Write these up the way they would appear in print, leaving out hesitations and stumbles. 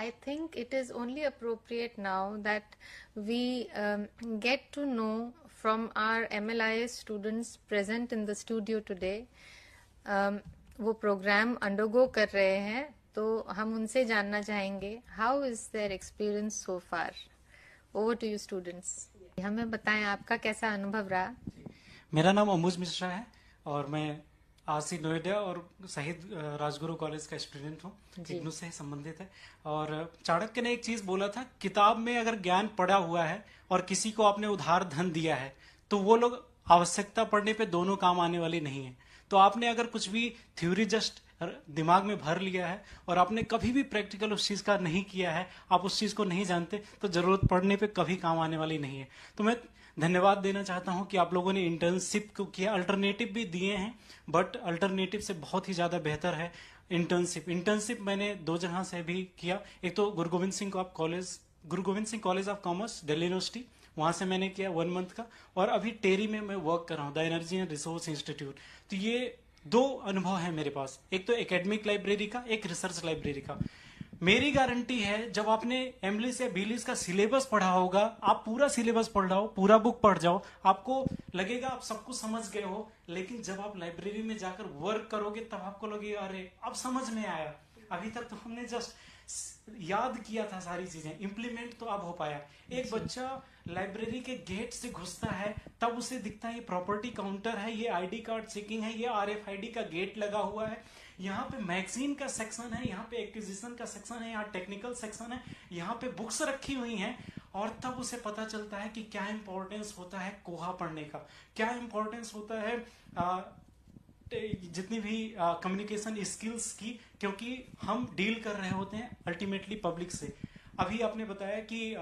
I think it is only appropriate now that we get to know from our MLIS students present in the studio today. वो programme undergo कर रहे हैं, तो हम उनसे जानना चाहेंगे how is their experience so far. Over to you students. हमें बताएं आपका कैसा अनुभव रहा. मेरा नाम अमुज मिश्रा है और मैं आरसी नोएडा और शहीद राजगुरु कॉलेज का स्टूडेंट हूँ. इग्नू से संबंधित है. और चाणक्य ने एक चीज बोला था, किताब में अगर ज्ञान पड़ा हुआ है और किसी को आपने उधार धन दिया है तो वो लोग आवश्यकता पड़ने पे दोनों काम आने वाले नहीं है. तो आपने अगर कुछ भी थ्योरी जस्ट दिमाग में भर लिया है और आपने कभी भी प्रैक्टिकल उस चीज का नहीं किया है, आप उस चीज को नहीं जानते, तो जरूरत पड़ने पे कभी काम आने वाली नहीं है. तो मैं धन्यवाद देना चाहता हूं कि आप लोगों ने इंटर्नशिप को किया. अल्टरनेटिव भी दिए हैं, बट अल्टरनेटिव से बहुत ही ज्यादा बेहतर है इंटर्नशिप मैंने 2 जगह से भी किया. एक तो गुरु Govind Singh college of commerce, Delhi university, वहां से मैंने किया 1 मंथ का. और अभी टेरी में मैं वर्क कर रहा हूँ, the energy and resource institute. तो ये 2 अनुभव है मेरे पास, एक तो एकेडमिक लाइब्रेरी का, एक रिसर्च लाइब्रेरी का. मेरी गारंटी है जब आपने एमलिस या बीलिस का सिलेबस पढ़ा होगा, आप पूरा सिलेबस पढ़ रहे हो, पूरा बुक पढ़ जाओ, आपको लगेगा आप सब कुछ समझ गए हो. लेकिन जब आप लाइब्रेरी में जाकर वर्क करोगे तब आपको लगेगा अरे अब समझ में आया. अभी तक तो हमने जस्ट याद किया था सारी चीजें, इंप्लीमेंट तो अब हो पाया. एक बच्चा लाइब्रेरी के गेट से घुसता है तब उसे दिखता है ये प्रॉपर्टी काउंटर है, ये आईडी कार्ड चेकिंग है, ये आरएफआईडी का गेट लगा हुआ है, यहाँ पे मैगजीन का सेक्शन है, यहाँ पे एक्विजिशन का सेक्शन है, यहाँ टेक्निकल सेक्शन है, यहाँ पे बुक्स रखी हुई हैं. और तब उसे पता चलता है कि क्या इंपॉर्टेंस होता है कोहा पढ़ने का, क्या इंपॉर्टेंस होता है जितनी भी कम्युनिकेशन स्किल्स की, क्योंकि हम डील कर रहे होते हैं अल्टीमेटली पब्लिक से. अभी आपने बताया कि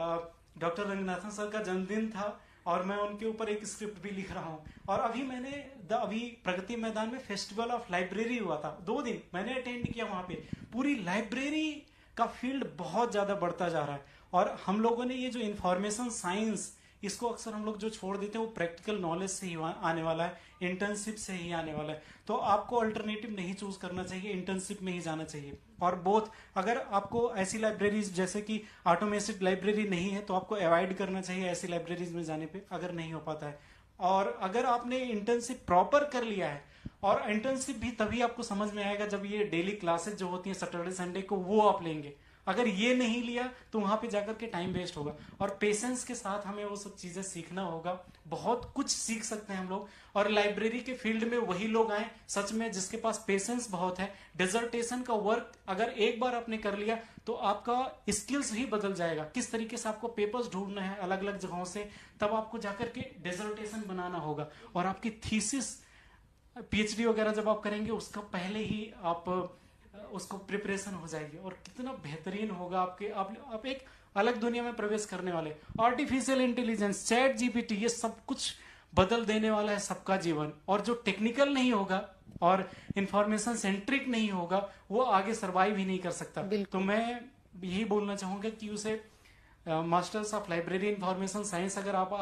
डॉक्टर रंगनाथन सर का जन्मदिन था और मैं उनके ऊपर एक स्क्रिप्ट भी लिख रहा हूँ. और अभी मैंने अभी प्रगति मैदान में फेस्टिवल ऑफ लाइब्रेरी हुआ था, 2 दिन मैंने अटेंड किया. वहां पे पूरी लाइब्रेरी का फील्ड बहुत ज्यादा बढ़ता जा रहा है. और हम लोगों ने ये जो इंफॉर्मेशन साइंस, इसको अक्सर हम लोग जो छोड़ देते हैं वो प्रैक्टिकल नॉलेज से ही आने वाला है, इंटर्नशिप से ही आने वाला है. तो आपको अल्टरनेटिव नहीं चूज करना चाहिए, इंटर्नशिप में ही जाना चाहिए. और बोथ, अगर आपको ऐसी लाइब्रेरीज जैसे कि ऑटोमेटेड लाइब्रेरी नहीं है तो आपको अवॉइड करना चाहिए ऐसी लाइब्रेरीज में जाने पे, अगर नहीं हो पाता है. और अगर आपने इंटर्नशिप प्रॉपर कर लिया है, और इंटर्नशिप भी तभी आपको समझ में आएगा जब ये डेली क्लासेस जो होती हैं सैटरडे संडे को, वो आप लेंगे. अगर ये नहीं लिया तो वहां पे जाकर के टाइम वेस्ट होगा. और पेशेंस के साथ हमें वो सब चीजें सीखना होगा. बहुत कुछ सीख सकते हैं हम लोग. और लाइब्रेरी के फील्ड में वही लोग आए सच में जिसके पास पेशेंस बहुत है. डिसर्टेशन का वर्क अगर एक बार आपने कर लिया तो आपका स्किल्स ही बदल जाएगा. किस तरीके से आपको पेपर्स ढूंढना है अलग अलग जगहों से, तब आपको जाकर के डिसर्टेशन बनाना होगा. और आपकी थीसिस, पीएचडी वगैरह जब आप करेंगे उसका पहले ही आप उसको प्रिपरेशन हो जाएगी. और कितना बेहतरीन होगा आपके, आप एक अलग दुनिया में प्रवेश करने वाले. आर्टिफिशियल इंटेलिजेंस, चैट जीपीटी, ये सब कुछ बदल देने वाला है सबका जीवन. और जो टेक्निकल नहीं होगा और इंफॉर्मेशन सेंट्रिक नहीं होगा वो आगे सर्वाइव ही नहीं कर सकता. तो मैं यही बोलना चाहूंगा कि उसे masters of library information science अगर आप